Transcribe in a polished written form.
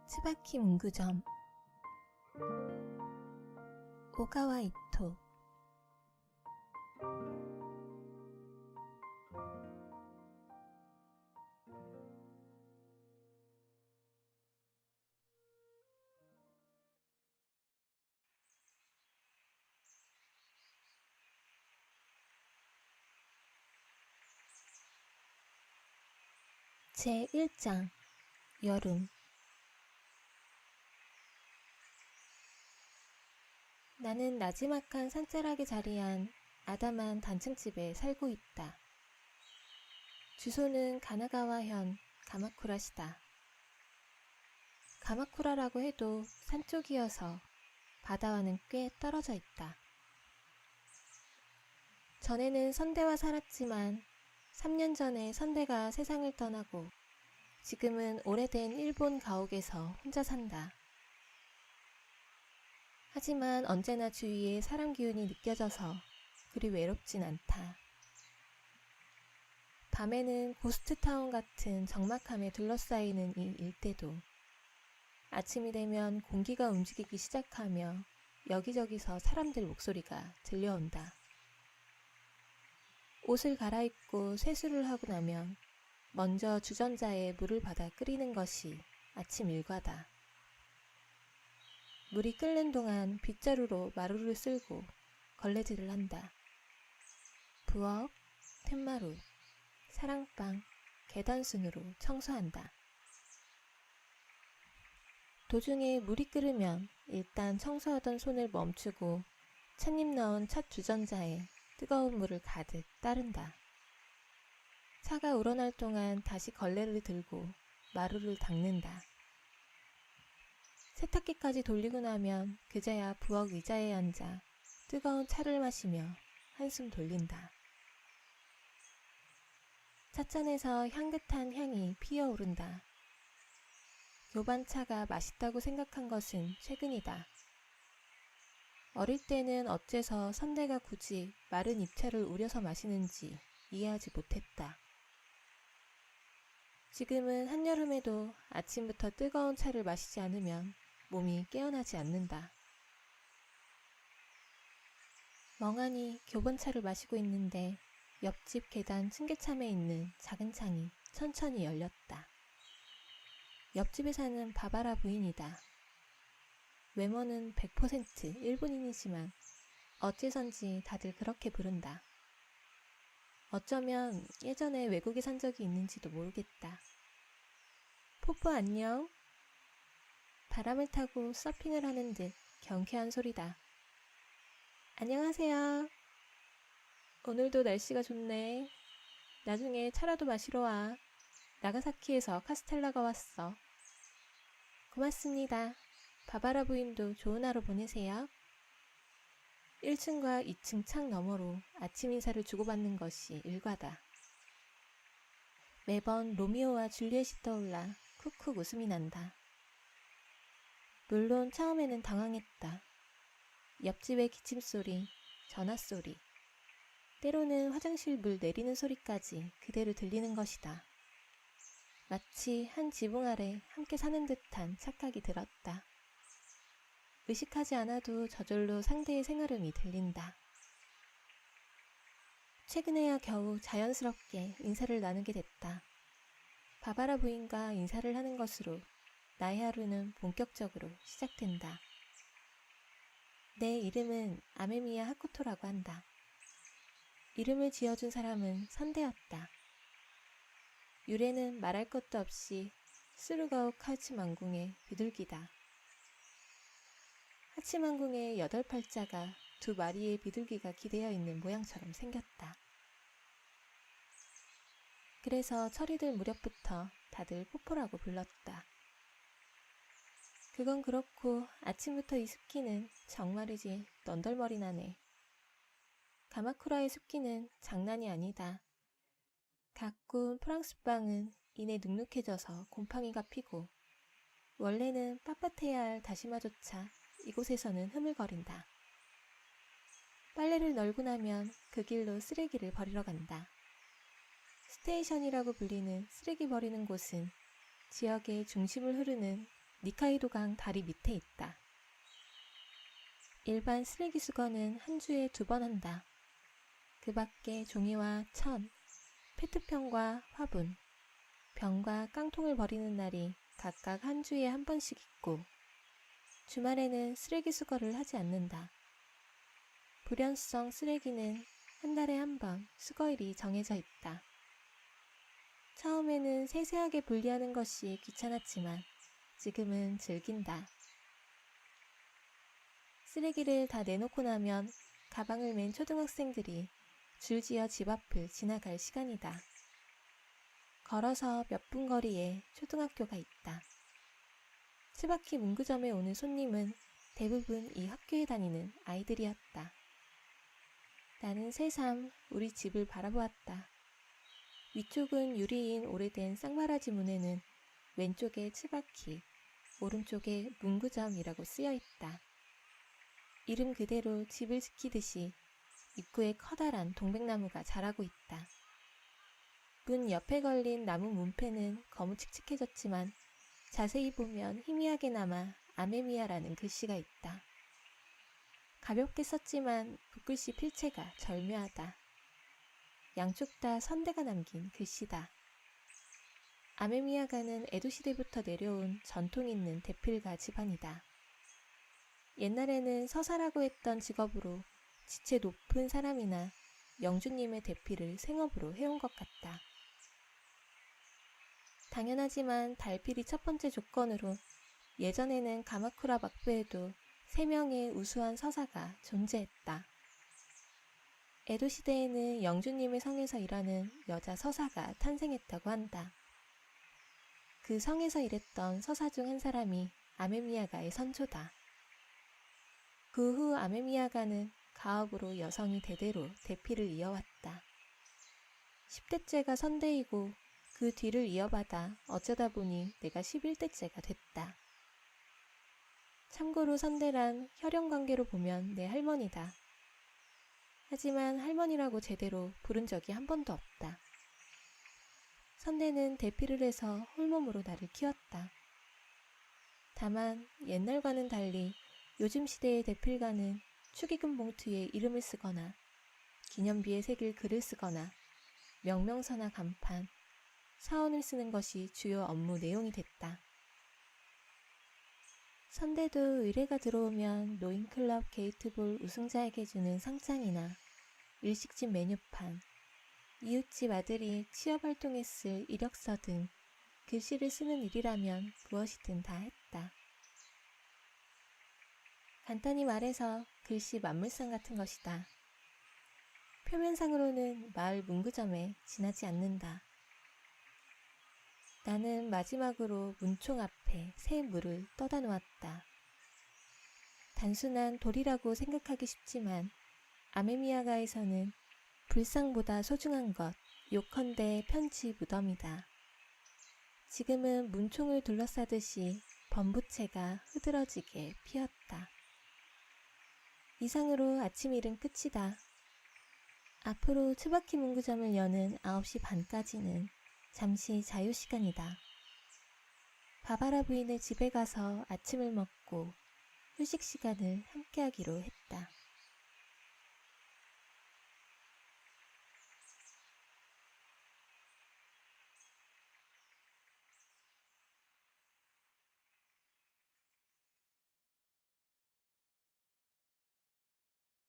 츠바키 문구점 오가와 이토. 제1장 여름. 나는 나지막한 산자락에 자리한 아담한 단층집에 살고 있다. 주소는 가나가와현 가마쿠라시다. 가마쿠라라고 해도 산 쪽이어서 바다와는 꽤 떨어져 있다. 전에는 선대와 살았지만 3년 전에 선대가 세상을 떠나고 지금은 오래된 일본 가옥에서 혼자 산다. 하지만 언제나 주위에 사람 기운이 느껴져서 그리 외롭진 않다. 밤에는 고스트타운 같은 적막함에 둘러싸이는 이 일대도 아침이 되면 공기가 움직이기 시작하며 여기저기서 사람들 목소리가 들려온다. 옷을 갈아입고 세수를 하고 나면 먼저 주전자에 물을 받아 끓이는 것이 아침 일과다. 물이 끓는 동안 빗자루로 마루를 쓸고 걸레질을 한다. 부엌, 텐마루, 사랑방, 계단 순으로 청소한다. 도중에 물이 끓으면 일단 청소하던 손을 멈추고 찻잎 넣은 찻 주전자에 뜨거운 물을 가득 따른다. 차가 우러날 동안 다시 걸레를 들고 마루를 닦는다. 세탁기까지 돌리고 나면 그제야 부엌 의자에 앉아 뜨거운 차를 마시며 한숨 돌린다. 찻잔에서 향긋한 향이 피어오른다. 교반차가 맛있다고 생각한 것은 최근이다. 어릴 때는 어째서 선대가 굳이 마른 잎차를 우려서 마시는지 이해하지 못했다. 지금은 한여름에도 아침부터 뜨거운 차를 마시지 않으면 몸이 깨어나지 않는다. 멍하니 교본차를 마시고 있는데 옆집 계단 층계참에 있는 작은 창이 천천히 열렸다. 옆집에 사는 바바라 부인이다. 외모는 100% 일본인이지만 어째선지 다들 그렇게 부른다. 어쩌면 예전에 외국에 산 적이 있는지도 모르겠다. 포포 안녕? 바람을 타고 서핑을 하는 듯 경쾌한 소리다. 안녕하세요. 오늘도 날씨가 좋네. 나중에 차라도 마시러 와. 나가사키에서 카스텔라가 왔어. 고맙습니다. 바바라 부인도 좋은 하루 보내세요. 1층과 2층 창 너머로 아침 인사를 주고받는 것이 일과다. 매번 로미오와 줄리엣이 떠올라 쿡쿡 웃음이 난다. 물론 처음에는 당황했다. 옆집의 기침소리, 전화소리, 때로는 화장실 물 내리는 소리까지 그대로 들리는 것이다. 마치 한 지붕 아래 함께 사는 듯한 착각이 들었다. 의식하지 않아도 저절로 상대의 생얼음이 들린다. 최근에야 겨우 자연스럽게 인사를 나누게 됐다. 바바라 부인과 인사를 하는 것으로 나의 하루는 본격적으로 시작된다. 내 이름은 아메미야 하코토라고 한다. 이름을 지어준 사람은 선대였다. 유래는 말할 것도 없이 스루가옥 하치만궁의 비둘기다. 하치만궁의 8팔자가 2마리의 비둘기가 기대어 있는 모양처럼 생겼다. 그래서 철이 들 무렵부터 다들 포포라고 불렀다. 그건 그렇고 아침부터 이 습기는 정말이지 넌덜머리 나네. 가마쿠라의 습기는 장난이 아니다. 가꾼 프랑스빵은 이내 눅눅해져서 곰팡이가 피고 원래는 빳빳해야 할 다시마조차 이곳에서는 흐물거린다. 빨래를 널고 나면 그 길로 쓰레기를 버리러 간다. 스테이션이라고 불리는 쓰레기 버리는 곳은 지역의 중심을 흐르는 니카이도강 다리 밑에 있다. 일반 쓰레기 수거는 한 주에 2번 한다. 그 밖에 종이와 천, 페트병과 화분, 병과 깡통을 버리는 날이 각각 한 주에 한 번씩 있고 주말에는 쓰레기 수거를 하지 않는다. 불연성 쓰레기는 한 달에 한 번 수거일이 정해져 있다. 처음에는 세세하게 분리하는 것이 귀찮았지만 지금은 즐긴다. 쓰레기를 다 내놓고 나면 가방을 맨 초등학생들이 줄지어 집 앞을 지나갈 시간이다. 걸어서 몇 분 거리에 초등학교가 있다. 츠바키 문구점에 오는 손님은 대부분 이 학교에 다니는 아이들이었다. 나는 새삼 우리 집을 바라보았다. 위쪽은 유리인 오래된 쌍바라지 문에는 왼쪽에 츠바키, 오른쪽에 문구점이라고 쓰여있다. 이름 그대로 집을 지키듯이 입구에 커다란 동백나무가 자라고 있다. 문 옆에 걸린 나무 문패는 거무칙칙해졌지만 자세히 보면 희미하게 남아 아메미야라는 글씨가 있다. 가볍게 썼지만 붓글씨 필체가 절묘하다. 양쪽 다 선대가 남긴 글씨다. 아메미야가는 에도시대부터 내려온 전통 있는 대필가 집안이다. 옛날에는 서사라고 했던 직업으로 지체 높은 사람이나 영주님의 대필을 생업으로 해온 것 같다. 당연하지만 달필이 첫 번째 조건으로 예전에는 가마쿠라 막부에도 3명의 우수한 서사가 존재했다. 에도 시대에는 영주님의 성에서 일하는 여자 서사가 탄생했다고 한다. 그 성에서 일했던 서사 중 한 사람이 아메미야가의 선조다. 그 후 아메미야가는 가업으로 여성이 대대로 대필을 이어왔다. 10대째가 선대이고 그 뒤를 이어받아 어쩌다 보니 내가 11대째가 됐다. 참고로 선대란 혈연관계로 보면 내 할머니다. 하지만 할머니라고 제대로 부른 적이 한 번도 없다. 선대는 대필을 해서 홀몸으로 나를 키웠다. 다만 옛날과는 달리 요즘 시대의 대필가는 축의금 봉투에 이름을 쓰거나 기념비에 새길 글을 쓰거나 명명서나 간판, 사원을 쓰는 것이 주요 업무 내용이 됐다. 선대도 의뢰가 들어오면 노인클럽 게이트볼 우승자에게 주는 상장이나 일식집 메뉴판, 이웃집 아들이 취업활동에 쓸 이력서 등 글씨를 쓰는 일이라면 무엇이든 다 했다. 간단히 말해서 글씨 만물상 같은 것이다. 표면상으로는 마을 문구점에 지나지 않는다. 나는 마지막으로 문총 앞에 새 물을 떠다 놓았다. 단순한 돌이라고 생각하기 쉽지만 아메미야가에서는 불상보다 소중한 것, 요컨대 편지 무덤이다. 지금은 문총을 둘러싸듯이 범부채가 흐드러지게 피었다. 이상으로 아침 일은 끝이다. 앞으로 츠바키 문구점을 여는 9시 반까지는 잠시 자유시간이다. 바바라 부인의 집에 가서 아침을 먹고 휴식 시간을 함께하기로 했다.